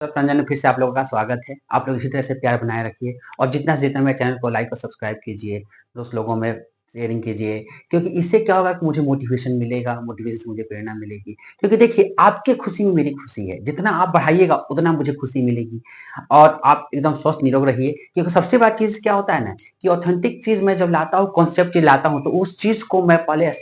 रंजन में फिर से आप लोगों का स्वागत है। आप लोग इसी तरह से प्यार बनाए रखिए और जितना से जितना मेरे चैनल को लाइक और सब्सक्राइब कीजिए, दोस्त लोगों में शेयरिंग कीजिए, क्योंकि इससे क्या होगा कि मुझे मोटिवेशन मिलेगा, मोटिवेशन से मुझे प्रेरणा मिलेगी। क्योंकि देखिए, आपकी खुशी में मेरी खुशी है, जितना आप बढ़ाइएगा उतना मुझे खुशी मिलेगी और आप एकदम स्वस्थ निरोग रहिए। क्योंकि सबसे बड़ा चीज़ क्या होता है ना कि ऑथेंटिक चीज़ मैं जब लाता हूँ, कॉन्सेप्ट चीज़ लाता हूँ, तो उस चीज़ को मैं पहले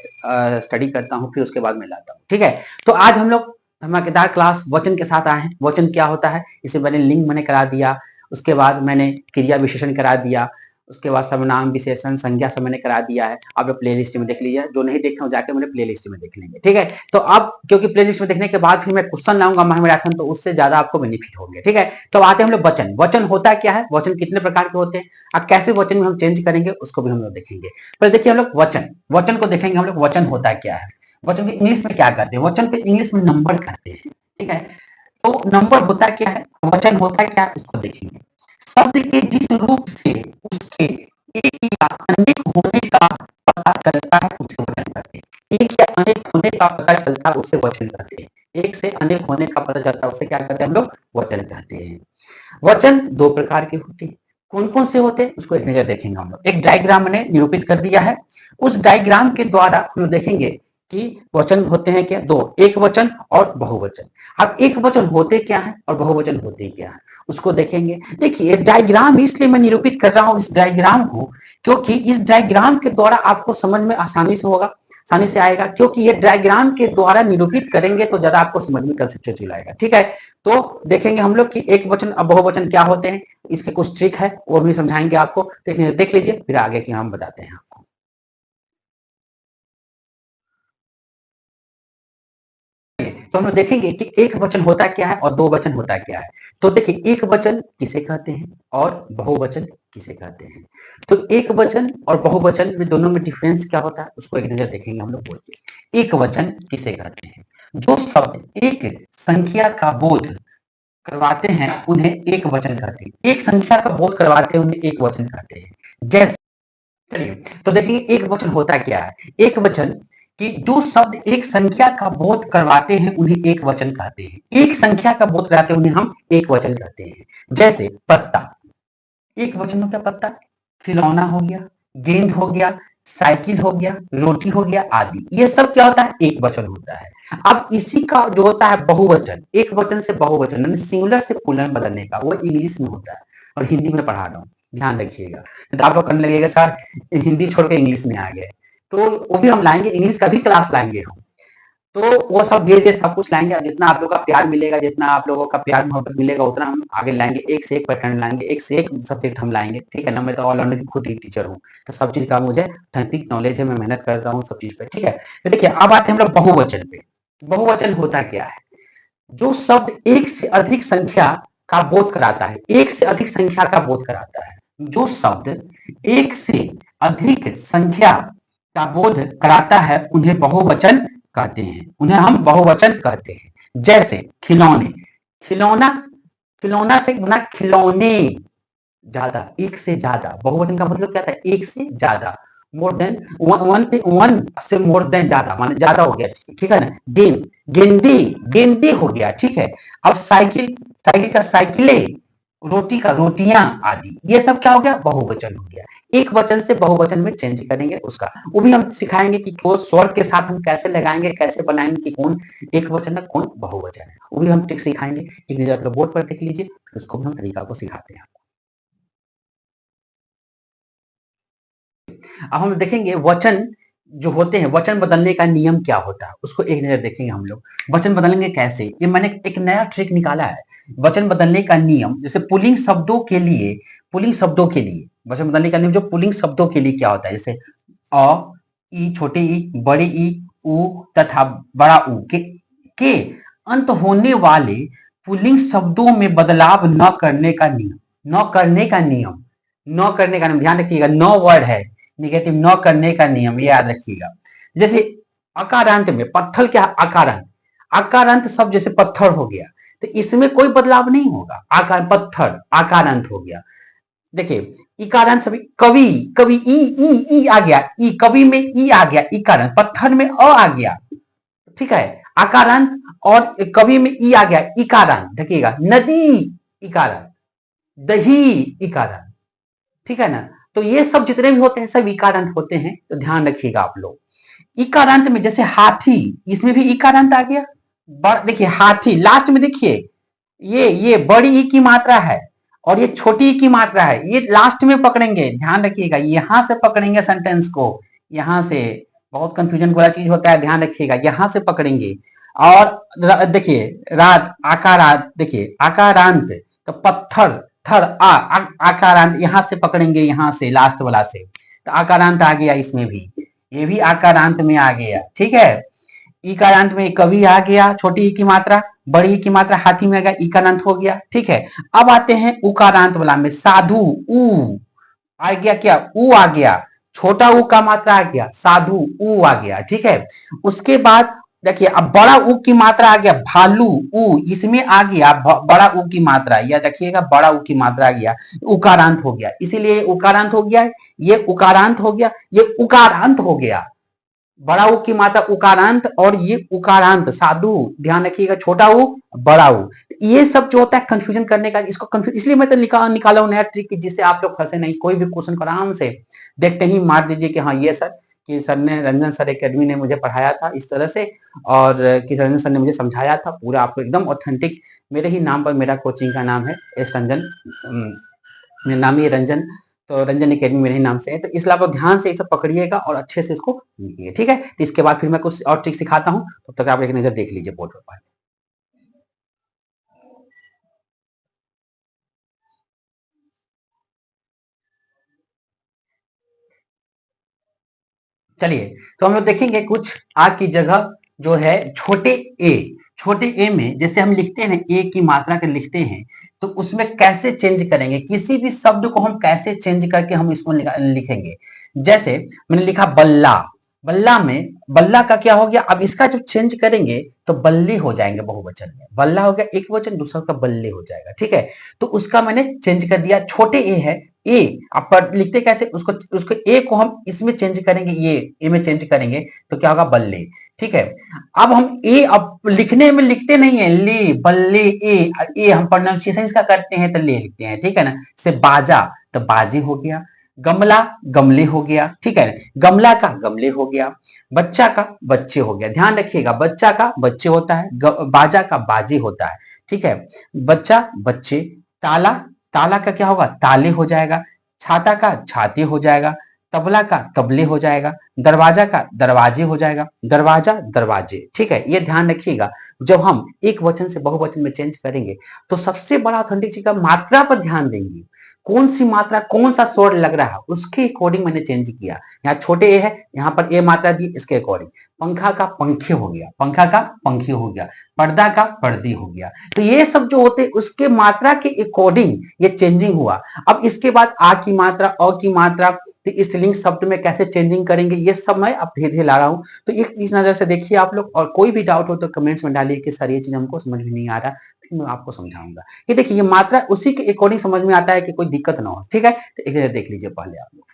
स्टडी करता हूँ, फिर उसके बाद मैं लाता हूँ। ठीक है? तो आज हम लोग धमाकेदार क्लास वचन के साथ आए हैं। वचन क्या होता है, इसे मैंने लिंग मैंने करा दिया, उसके बाद मैंने क्रिया विशेषण करा दिया, उसके बाद सर्वनाम विशेषण संज्ञा सब मैंने करा दिया है। आप प्ले लिस्ट में देख लीजिए, जो नहीं देखे हो जाके मैंने प्ले लिस्ट में देख लेंगे। ठीक है? तो अब क्योंकि प्ले लिस्ट में देखने के बाद फिर मैं क्वेश्चन लाऊंगा महामैराथन, तो उससे ज्यादा आपको बेनिफिट होंगे। ठीक है? तो आते हैं हम लोग वचन। वचन होता क्या है, वचन कितने प्रकार के होते हैं, अब कैसे वचन में हम चेंज करेंगे उसको भी हम लोग देखेंगे। पर देखिए, हम लोग वचन वचन को देखेंगे। हम लोग वचन होता क्या है, वचन के इंग्लिश में क्या करते हैं, वचन पे इंग्लिश में नंबर करते हैं। ठीक है? तो नंबर होता क्या है, वचन होता क्या है, इसको देखेंगे। शब्द के जिस रूप से उसके एक या अनेक होने का पता चलता है उसे वचन कहते हैं। एक या अनेक होने का पता चलता है उसे वचन कहते हैं। एक से अनेक होने का पता चलता है उसे क्या कहते हैं, हम लोग वचन कहते हैं। वचन दो प्रकार के होते हैं। कौन कौन से होते हैं उसको एक नजर देखेंगे हम लोग। एक डायग्राम मैंने निरूपित कर दिया है, उस डायग्राम के द्वारा हम लोग देखेंगे कि वचन होते हैं क्या, दो, एक वचन और बहुवचन। अब एक वचन होते क्या है और बहुवचन होते क्या है उसको देखेंगे। देखिए, डायग्राम इसलिए मैं निरूपित कर रहा हूं इस डायग्राम को, क्योंकि इस डायग्राम के द्वारा आपको समझ में आसानी से होगा, आसानी से आएगा, क्योंकि ये डायग्राम के द्वारा निरूपित करेंगे तो ज्यादा आपको समझ में कंसेप्ट आएगा। ठीक है? तो देखेंगे हम लोग कि एक वचन और बहुवचन क्या होते हैं, इसके कुछ ट्रिक है वो भी समझाएंगे आपको। देख लीजिए, फिर आगे की हम बताते हैं आपको। तो हम लोग देखेंगे कि एक वचन होता क्या है और दो वचन होता क्या है। तो देखिए, एक वचन किसे कहते हैं और बहुवचन किसे कहते हैं। तो एक वचन और बहुवचन में दोनों में डिफरेंस क्या होता है उसको एक नजर देखेंगे हम लोग बोल के। एक वचन किसे कहते हैं, जो शब्द एक संख्या का बोध करवाते हैं उन्हें एक वचन कहते हैं। एक संख्या का बोध करवाते हैं उन्हें एक वचन कहते हैं। जैसे चलिए, तो देखिए, एक वचन होता क्या है। एक वचन कि जो शब्द एक संख्या का बोध करवाते हैं उन्हें एक वचन कहते हैं। एक संख्या का बोध कराते हैं उन्हें हम एक वचन कहते हैं। जैसे पत्ता, एक वचन हो गया पत्ता। खिलौना हो गया, गेंद हो गया, साइकिल हो गया, रोटी हो गया आदि, ये सब क्या होता है, एक वचन होता है। अब इसी का जो होता है बहुवचन, एक वचन से बहुवचन यानी सिंगुलर से प्लूरल बदलने का, वो इंग्लिश में होता है और हिंदी में पढ़ा रहा हूँ, ध्यान रखिएगा। तो आप लोग करने लगेगा सर हिंदी छोड़ के इंग्लिश में आ गए, तो वो भी हम लाएंगे, इंग्लिश का भी क्लास लाएंगे हम। तो वो सब धीरे धीरे सब कुछ लाएंगे। जितना आप लोग का प्यार मिलेगा, जितना आप लोगों का प्यार मोहब्बत मिलेगा, उतना हम आगे लाएंगे। एक से एक पैटर्न लाएंगे, एक से एक सब्जेक्ट हम लाएंगे। ठीक है ना? मैं तो ऑलराउंडर खुद ही टीचर हूँ, तो सब चीज का मुझे अथेंटिक नॉलेज है, मैं मेहनत करता हूँ सब चीज पे। ठीक है? तो देखिए, अब आते हैं हम लोग बहुवचन पे। बहुवचन होता क्या है, जो शब्द एक से अधिक संख्या का बोध कराता है, एक से अधिक संख्या का बोध कराता है। जो शब्द एक से अधिक संख्या का बोध कराता है उन्हें बहुवचन कहते हैं, उन्हें हम बहुवचन कहते हैं। जैसे खिलौने, खिलौना, खिलौना से गुना खिलौने, ज्यादा, एक से ज्यादा। बहुवचन का मतलब क्या था, एक से ज्यादा, मोर देन वन से मोर देन, ज्यादा माने ज्यादा हो गया। ठीक है ना? गेंद, गेंदे, गेंदे हो गया। ठीक है? अब साइकिल, साइकिल का साइकिले, रोटी का रोटियां आदि, ये सब क्या हो गया, बहुवचन हो गया। एक वचन से बहुवचन में चेंज करेंगे उसका, वो भी हम सिखाएंगे कि वो स्वर के साथ हम कैसे लगाएंगे, कैसे बनाएंगे कि कौन एक वचन है कौन बहुवचन है, वो भी हम ट्रिक सिखाएंगे। एक नजर अपने बोर्ड पर देख लीजिए, उसको भी हम तरीका को सिखाते हैं। अब हम देखेंगे वचन जो होते हैं, वचन बदलने का नियम क्या होता है उसको एक नजर देखेंगे हम लोग। वचन बदलेंगे कैसे, ये मैंने एक नया ट्रिक निकाला है। वचन बदलने का नियम, जैसे पुल्लिंग शब्दों के लिए, पुल्लिंग शब्दों के लिए वचन बदलने का नियम जो पुल्लिंग शब्दों के लिए क्या होता है, जैसे अ, ई, छोटे ई, बड़े ई, उ तथा बड़ा ऊ के अंत होने वाले पुल्लिंग शब्दों में बदलाव न करने का नियम, न करने का नियम, न करने का नियम, ध्यान रखिएगा, नो वर्ड है निगेटिव, न करने का नियम, ये याद रखिएगा। जैसे अकारांत में, पत्थर क्या, अकारांत, अकारांत शब्द जैसे पत्थर हो गया, तो इसमें कोई बदलाव नहीं होगा। आकार, पत्थर आकारांत हो गया। देखिए, इकारांत सभी, कवि, कवि ई आ गया, ई कवि में ई आ गया, इकारांत, पत्थर में अ आ गया। ठीक है? आकारांत, और कवि में ई आ गया, इकारांत, देखिएगा नदी इकारांत, दही इकारांत, ठीक है ना। तो ये सब जितने भी होते हैं सब इकारांत होते हैं, तो ध्यान रखिएगा आप लोग। इकारांत में जैसे हाथी, इसमें भी इकारांत आ गया। देखिए हाथी लास्ट में देखिए, ये बड़ी ई की मात्रा है और ये छोटी ई की मात्रा है, ये लास्ट में पकड़ेंगे, ध्यान रखिएगा, यहां से पकड़ेंगे सेंटेंस को, यहां से। बहुत कंफ्यूजन वाला चीज होता है, ध्यान रखिएगा, यहां से पकड़ेंगे। और देखिए रात आकारांत, देखिए आकारांत, तो पत्थर थर आकारांत, यहां से पकड़ेंगे, यहां से लास्ट वाला से, तो आकारांत आ गया इसमें भी, ये भी आकारांत में आ गया, ठीक है। इकारांत में कवि आ गया, छोटी ई की मात्रा, बड़ी ई की मात्रा हाथी में आ गया, इकारांत हो गया, ठीक है। अब आते हैं उकारांत वाला में, साधु ऊ आ गया, क्या ऊ आ गया, छोटा ऊ का मात्रा आ गया, साधु ऊ आ गया, ठीक है। उसके बाद देखिए अब बड़ा ऊ की मात्रा आ गया, भालू ऊ, इसमें आ गया बड़ा ऊ की मात्रा, या देखिएगा बड़ा ऊ की मात्रा आ गया, उकारांत हो गया, इसीलिए उकारांत हो गया, ये उकारांत हो गया, ये उकारांत हो गया, बड़ा ऊ की मात्रा उकारांत, और ये उकारांत साधु, ध्यान रखिएगा, छोटा ऊ बड़ा ऊ। ये सब जो होता है कंफ्यूजन करने का, इसको कंफ्यूज, इसलिए मैं तो निकाला हूं नया ट्रिक, जिससे आप लोग फंसे नहीं, कोई भी क्वेश्चन को आराम से देखते ही मार दीजिए कि हाँ ये सर, कि सर ने, रंजन सर एकेडमी ने मुझे पढ़ाया था इस तरह से, और कि रंजन सर ने मुझे समझाया था पूरा, आपको एकदम ऑथेंटिक, मेरे ही नाम पर मेरा कोचिंग का नाम है एस रंजन, मेरा नाम ही रंजन, तो रंजन एकेडमी मेरे ही नाम से है, तो इसलिए आप ध्यान से इसे पकड़िएगा और अच्छे से इसको लिखिए, ठीक है। तो इसके बाद फिर मैं कुछ और ट्रिक सिखाता हूँ, तब तक आप एक नजर देख लीजिए बोर्ड पर। चलिए, तो हम लोग देखेंगे कुछ आ की जगह जो है छोटे ए, छोटे ए में जैसे हम लिखते हैं ए की मात्रा के लिखते हैं, तो उसमें कैसे चेंज करेंगे, किसी भी शब्द को हम कैसे चेंज करके हम इसको लिखेंगे। जैसे मैंने लिखा बल्ला, बल्ला में बल्ला का क्या हो गया, अब इसका जब चेंज करेंगे तो बल्ले हो जाएंगे बहुवचन में, बल्ला हो गया एक वचन, दूसरा का बल्ले हो जाएगा, ठीक है। तो उसका मैंने चेंज कर दिया, छोटे ए है, ए आप लिखते कैसे, उसको उसको ए को हम इसमें चेंज करेंगे, ये ए में चेंज करेंगे तो क्या होगा, बल्ले, ठीक है। अब हम ए अब लिखने में लिखते नहीं है, ले बल्ले ए हम प्रोनाउंसिएशन इसका करते हैं तो ले लिखते हैं, ठीक है ना। से बाजा तो बाजे हो गया, गमला गमले हो गया, ठीक है, गमला का गमले हो गया, बच्चा का बच्चे हो गया, ध्यान रखिएगा, बच्चा का बच्चे होता है, बाजा का बाजे होता है, ठीक है, बच्चा बच्चे, ताला, ताला का क्या होगा, ताले हो जाएगा, छाता का छाते हो जाएगा, तबला का तबले हो जाएगा, दरवाजा का दरवाजे हो जाएगा, दरवाजा दरवाजे, ठीक है। ये ध्यान रखिएगा, जब हम एक वचन से बहुवचन में चेंज करेंगे तो सबसे बड़ा ऑथेंटिक चीज का मात्रा पर ध्यान देंगे, कौन सी मात्रा, कौन सा स्वर लग रहा है, उसके अकॉर्डिंग मैंने चेंज किया। यहाँ छोटे ए है, यहाँ पर ए मात्रा दी, इसके अकॉर्डिंग। पंखा का पंखे हो गया, पंखा का पंखे हो गया, पर्दा का पर्दे हो गया, तो ये सब जो होते उसके मात्रा के अकॉर्डिंग ये चेंजिंग हुआ। अब इसके बाद आ की मात्रा, अ की मात्रा, तो स्त्रीलिंग शब्द में कैसे चेंजिंग करेंगे, ये सब मैं अब धीरे धीरे ला रहा हूँ। तो एक चीज नजर से देखिए आप लोग, और कोई भी डाउट हो तो कमेंट्स में डालिए कि सर ये चीज हमको समझ में नहीं आ रहा, फिर मैं आपको समझाऊंगा। ये देखिए, ये मात्रा उसी के अकॉर्डिंग समझ में आता है कि कोई दिक्कत ना हो, ठीक है। तो एक देख लीजिए पहले आप लोग,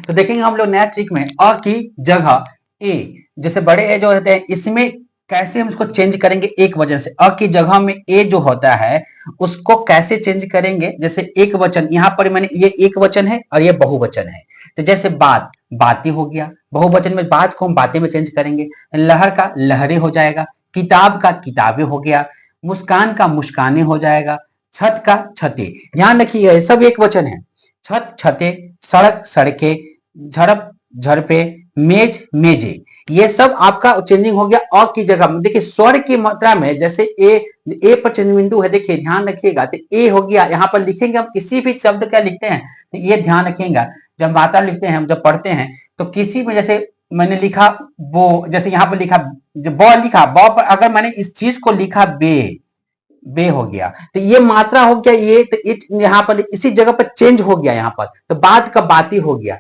तो देखेंगे हम लोग नया ट्रिक में अ की जगह ए, जैसे बड़े ए जो होते हैं इसमें कैसे हम उसको चेंज करेंगे, एक वचन से अ की जगह में ए जो होता है उसको कैसे चेंज करेंगे। जैसे एक वचन, यहाँ पर मैंने, ये एक वचन है और ये बहुवचन है, तो जैसे बात बातें हो गया, बहुवचन में बात को हम बातें में चेंज करेंगे, लहर का लहरें हो जाएगा, किताब का किताबें हो गया, मुस्कान का मुस्काने हो जाएगा, छत का छते, ध्यान रखिए ये सब एक वचन है, छत छते, सड़क सड़के, झड़प झड़पे, मेज मेजे, ये सब आपका चेंजिंग हो गया अ की जगह में। देखिए स्वर की मात्रा में, जैसे ए पर चेंज बिंदु है, देखिए ध्यान रखिएगा, तो ए हो गया, यहाँ पर लिखेंगे हम किसी भी शब्द का लिखते हैं तो ये ध्यान रखिएगा, जब मात्रा लिखते हैं, हम जब पढ़ते हैं तो किसी में, जैसे मैंने लिखा वो, जैसे यहाँ पर लिखा जब ब लिखा, ब पर अगर मैंने इस चीज को लिखा बे, बे हो गया, तो ये मात्रा हो गया ये, तो यहाँ पर इसी जगह पर चेंज हो गया, यहाँ पर तो बात का बाती हो गया,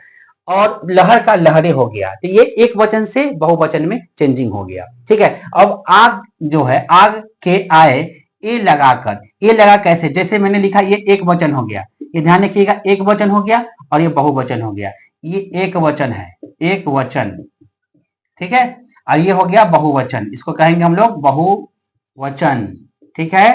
और लहर का लहरे हो गया, तो ये एक वचन से बहुवचन में चेंजिंग हो गया, ठीक है। अब आग जो है, आग के आए ए लगाकर, ये लगा कैसे, जैसे मैंने लिखा ये एक वचन हो गया, ये ध्यान रखिएगा, एक वचन हो गया और ये बहुवचन हो गया, ये एक वचन है, एक वचन, ठीक है। और ये हो गया बहुवचन, इसको कहेंगे हम लोग बहुवचन, ठीक है।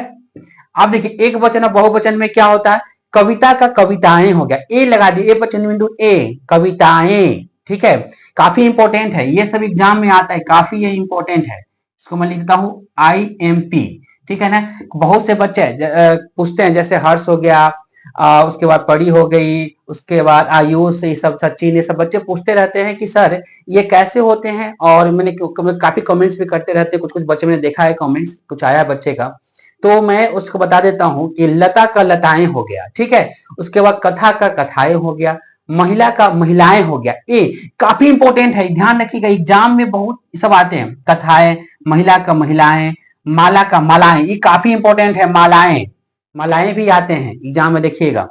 अब देखिए एक वचन और बहुवचन में क्या होता है, कविता का कविताएं हो गया, ए लगा दिए, ए पर चंद्र बिंदु, ए कविताएं, ठीक है। काफी इंपॉर्टेंट है ये, सब एग्जाम में आता है, काफी ये इंपॉर्टेंट है। इसको मैं लिखता हूं IMP, ठीक है ना। बहुत से बच्चे पूछते हैं, जैसे हर्ष हो गया, उसके बाद परी हो गई, उसके बाद आयुष, ये सब सचिन, ये सब बच्चे पूछते रहते हैं कि सर ये कैसे होते हैं, और मैंने काफी कमेंट्स भी करते रहते हैं, कुछ कुछ बच्चे मैंने देखा है कमेंट्स कुछ आया है बच्चे का, तो मैं उसको बता देता हूं कि लता का लताएं हो गया, ठीक है। उसके बाद कथा का कथाएं हो गया, महिला का महिलाएं हो गया, ए काफी इंपॉर्टेंट है, ध्यान रखिएगा, एग्जाम में बहुत सब आते हैं, कथाएं, महिला का महिलाएं, माला का मालाएं, ये काफी इंपॉर्टेंट है, मालाएं, मालाएं भी आते हैं एग्जाम में, देखिएगा।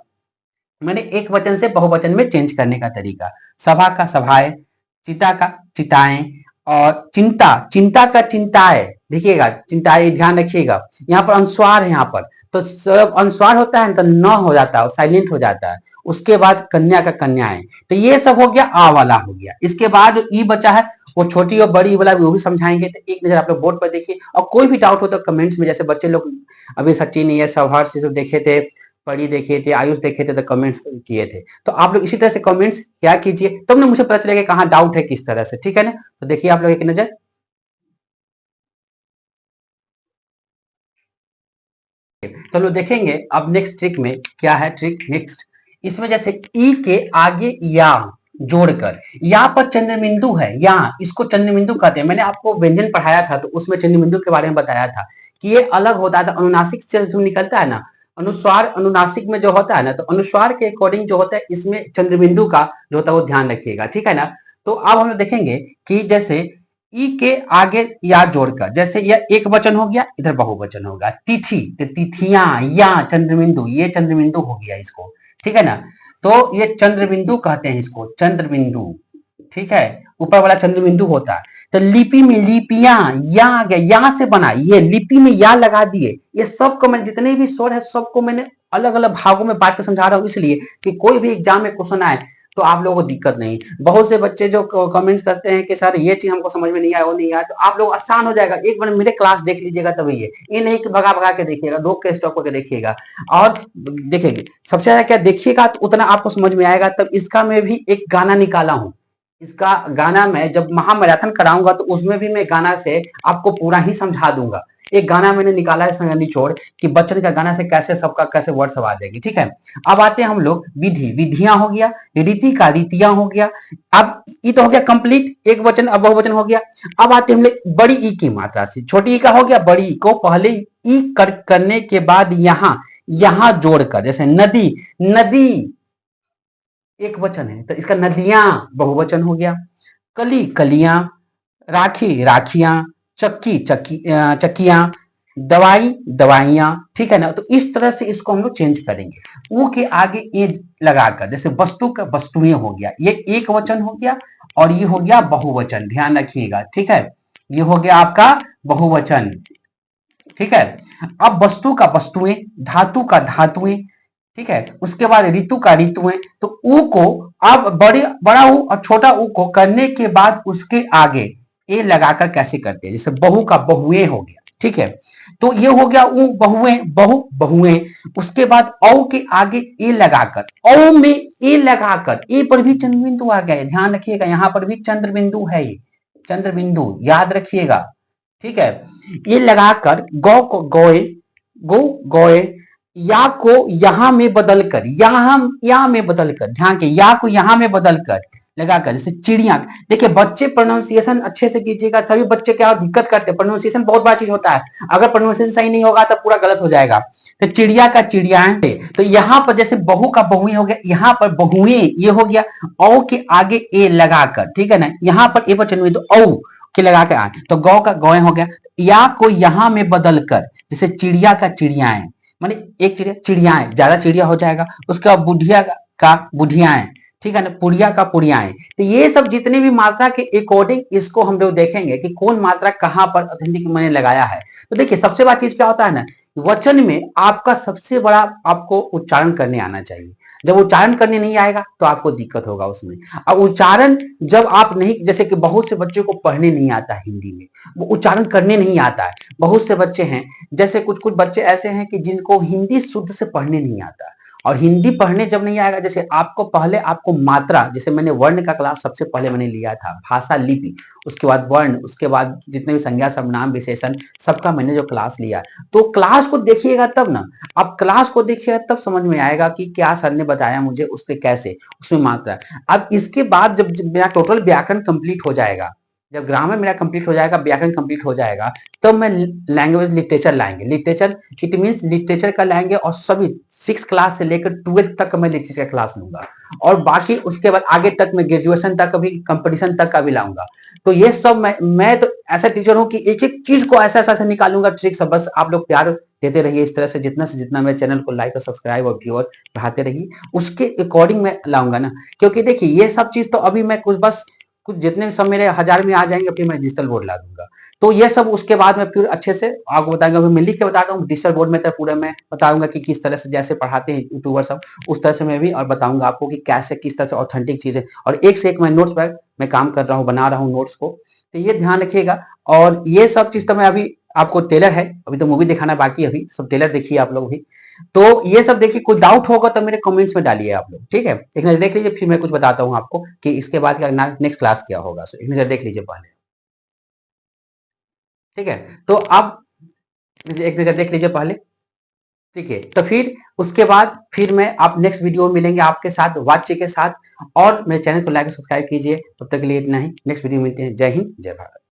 मैंने एक वचन से बहुवचन में चेंज करने का तरीका, सभा का सभाएं, चिता का चिताएं, और चिंता, चिंता का चिंताएं, देखिएगा चिंताएं, ध्यान रखिएगा। यहाँ पर अनुस्वार है, यहाँ पर तो सब अनुस्वार होता है तो न हो जाता है, साइलेंट हो जाता है। उसके बाद कन्या का कन्याएं, तो ये सब हो गया, आ वाला हो गया। इसके बाद जो ई बचा है वो छोटी और बड़ी वाला वो भी समझाएंगे, तो एक नजर आप लोग बोर्ड पर देखिए, और कोई भी डाउट हो तो कमेंट्स में, जैसे बच्चे लोग अभी सचिन ये सौहार्द से जो देखे थे, पढ़ी देखे थे, आयुष देखे थे, तो कमेंट्स किए थे, तो आप लोग इसी तरह से कमेंट्स क्या कीजिए, तब ना मुझे पता चलेगा कहाँ डाउट है किस तरह से, ठीक है ना। तो देखिए आप लोग एक नजर, तो लोग देखेंगे अब नेक्स्ट ट्रिक में क्या है, ट्रिक नेक्स्ट, इसमें जैसे ई के आगे या जोड़कर, यहाँ पर चंद्रबिंदु है, यहाँ इसको चंद्रबिंदु कहते हैं। मैंने आपको व्यंजन पढ़ाया था तो उसमें चंद्रबिंदु के बारे में बताया था कि ये अलग होता है, तो अनुनासिक से जो निकलता है ना, अनुस्वार अनुनासिक में जो होता है ना, तो अनुस्वार के अकॉर्डिंग जो होता है इसमें चंद्रबिंदु का जो होता है वो ध्यान रखिएगा, ठीक है ना। तो अब हम देखेंगे कि जैसे ई के आगे या जोड़कर, जैसे यह एक वचन हो गया, इधर बहुवचन होगा, तिथि तो तिथियां, या चंद्रबिंदु, ये चंद्रबिंदु हो गया इसको, ठीक है ना। तो ये चंद्रबिंदु कहते हैं इसको, चंद्रबिंदु, ठीक है, ऊपर वाला चंद्रबिंदु होता है। तो लिपि में लिपियां, या आ गया, या से बना, ये लिपि में या लगा दिए। ये सबको मैंने जितने भी स्वर है सबको मैंने अलग अलग भागों में बांट कर समझा रहा हूँ, इसलिए कि कोई भी एग्जाम में क्वेश्चन आए तो आप लोगों को दिक्कत नहीं। बहुत से बच्चे जो कमेंट्स करते हैं कि सर ये चीज हमको समझ में नहीं आया, वो नहीं आया, तो आप लोग आसान हो जाएगा, एक बार मेरे क्लास देख लीजिएगा तभी ये नहीं कि भगा भगा के देखिएगा, रोक के स्टॉप करके देखिएगा, और देखिए सबसे ज्यादा क्या देखिएगा तो उतना आपको समझ में आएगा। तब इसका मैं भी एक गाना निकाला हूँ, इसका गाना मैं जब महामैराथन कराऊंगा तो उसमें भी मैं गाना से आपको पूरा ही समझा दूंगा। एक गाना मैंने निकाला है निचोड़ कि बच्चन का गाना से कैसे सबका कैसे वर्ड सब आ जाएगी, ठीक है। अब आते हैं हम लोग विधि, विधियां हो गया, रीति का रीतियां हो गया। अब ये तो हो गया कंप्लीट, एक वचन अब बहुवचन हो गया। अब आते हैं हम लोग बड़ी ई की मात्रा से, छोटी ई का हो गया, बड़ी ई को पहले ई करने के बाद यहाँ यहाँ जोड़कर, जैसे नदी, नदी एक वचन है तो इसका नदियां बहुवचन हो गया, कली कलियां, राखी राखियां, चक्की चक्की चक्कियां, दवाई दवाइयां, ठीक है ना। तो इस तरह से इसको हम लोग चेंज करेंगे, ऊ के आगे ए लगाकर, जैसे वस्तु का वस्तुएं हो गया, ये एक वचन हो गया, और ये हो गया बहुवचन, ध्यान रखिएगा, ठीक है। ये हो गया आपका बहुवचन, ठीक है। अब वस्तु का वस्तुएं, धातु का धातुएं, ठीक है। उसके बाद ऋतु का ऋतुएं, तो ऊ को अब बड़ा ऊ और छोटा ऊ को करने के बाद उसके आगे ए लगाकर कैसे करते हैं, जैसे बहु का बहुएं हो गया, ठीक है। तो ये हो गया ऊ बहुएं, बहु बहुएं। उसके बाद औ के आगे ए लगाकर, औ में ए लगाकर, ए पर भी चंद्र बिंदु आ गया, ध्यान रखिएगा, यहां पर भी चंद्र बिंदु है, ये चंद्र बिंदु याद रखिएगा, ठीक है। ये लगाकर गौ को गोए, गो गोए, या को यहां में बदलकर, यहां में बदलकर, ध्यान के या को यहां में बदलकर लगाकर, जैसे चिड़िया। देखिए बच्चे प्रोनाउंसिएशन अच्छे से कीजिएगा, सभी बच्चे क्या दिक्कत करते हैं, प्रोनाउंसिएशन बहुत बड़ा चीज होता है, अगर प्रोनाउंसिएशन सही नहीं होगा तो पूरा गलत हो जाएगा। तो चिड़िया का चिड़ियाएं, तो यहाँ पर जैसे बहु का बहुएं हो गया, यहाँ पर बहुएं ये हो गया, औ के आगे ए लगाकर, ठीक है ना, यहाँ पर ए पर चलिए तो औ के लगा के आए, तो गौ का गौए हो गया, या को यहां में बदलकर, जैसे चिड़िया का चिड़ियाएं, माने एक चिड़िया, चिड़ियाएं ज्यादा चिड़िया हो जाएगा। उसके बाद बुढ़िया का बुढ़ियाएं, ठीक है ना, पुड़िया का पुड़ियाएं। तो ये सब जितने भी मात्रा के अकॉर्डिंग इसको हम लोग देखेंगे कि कौन मात्रा कहां पर ऑथेंटिक मैंने लगाया है। तो देखिए सबसे बड़ा चीज क्या होता है ना, वचन में आपका सबसे बड़ा आपको उच्चारण करने आना चाहिए। जब उच्चारण करने नहीं आएगा तो आपको दिक्कत होगा उसमें। अब उच्चारण जब आप नहीं, जैसे कि बहुत से बच्चों को पढ़ने नहीं आता है हिंदी में, वो उच्चारण करने नहीं आता है। बहुत से बच्चे हैं, जैसे कुछ कुछ बच्चे ऐसे हैं कि जिनको हिंदी शुद्ध से पढ़ने नहीं आता है। और हिंदी पढ़ने जब नहीं आएगा, जैसे आपको पहले आपको मात्रा, जैसे मैंने वर्ण का क्लास सबसे पहले मैंने लिया था, भाषा लिपि, उसके बाद वर्ण, उसके बाद जितने भी संज्ञा सर्वनाम विशेषण, सबका मैंने जो क्लास लिया है। तो क्लास को देखिएगा तब ना, आप क्लास को देखिएगा तब समझ में आएगा कि क्या सर ने बताया मुझे, उसके कैसे उसमें मात्रा। अब इसके बाद जब मेरा टोटल व्याकरण कंप्लीट हो जाएगा, जब ग्रामर मेरा कंप्लीट हो जाएगा, व्याकरण कंप्लीट हो जाएगा, तब मैं लैंग्वेज लिटरेचर लाएंगे। लिटरेचर इट मीन्स लिटरेचर का लाएंगे, और सभी 6 क्लास से लेकर 12 तक का मैं लिटरेचर क्लास लूंगा, और बाकी उसके बाद आगे तक मैं ग्रेजुएशन तक का भी, कंपटीशन तक का भी लाऊंगा। तो ये सब मैं तो ऐसा टीचर हूँ कि एक एक चीज को ऐसा ऐसा निकालूंगा ट्रिक सब। बस आप लोग प्यार देते रहिए इस तरह से, जितना से जितना मेरे चैनल को लाइक और सब्सक्राइब और व्यूअर बढ़ाते रहिए, उसके अकॉर्डिंग मैं लाऊंगा ना। क्योंकि देखिए ये सब चीज तो अभी मैं कुछ जितने भी सब मेरे 1000 में आ जाएंगे, फिर मैं डिजिटल बोर्ड ला दूंगा। तो ये सब उसके बाद मैं फिर अच्छे से आपको बताऊंगा, मैं लिख के बताता हूँ डिजिटल बोर्ड में, तो पूरा मैं बताऊंगा कि किस तरह से जैसे पढ़ाते हैं यूट्यूबर सब, उस तरह से मैं भी और बताऊंगा आपको कि कैसे किस तरह से ऑथेंटिक चीजें, और एक से एक मैं नोट्स पर मैं काम कर रहा हूँ, बना रहा हूँ नोट्स को। तो ये ध्यान रखिएगा। और ये सब चीज तो मैं अभी आपको टेलर है, अभी तो मूवी दिखाना बाकी है, अभी सब टेलर देखिए आप लोग भी। तो ये सब देखिए, कोई डाउट होगा तो मेरे कमेंट्स में डालिए आप लोग, ठीक है। एक नजर देख लीजिए, फिर मैं कुछ बताता हूँ आपको कि इसके बाद का नेक्स्ट क्लास क्या होगा। एक नजर देख लीजिए पहले, ठीक है। तो अब एक नजर देख लीजिए पहले, ठीक है। तो फिर उसके बाद फिर मैं आप नेक्स्ट वीडियो में मिलेंगे आपके साथ, वाच्य के साथ। और मेरे चैनल को लाइक सब्सक्राइब कीजिए। तब तक के लिए इतना ही, नेक्स्ट वीडियो में मिलते हैं। जय हिंद, जय भारत।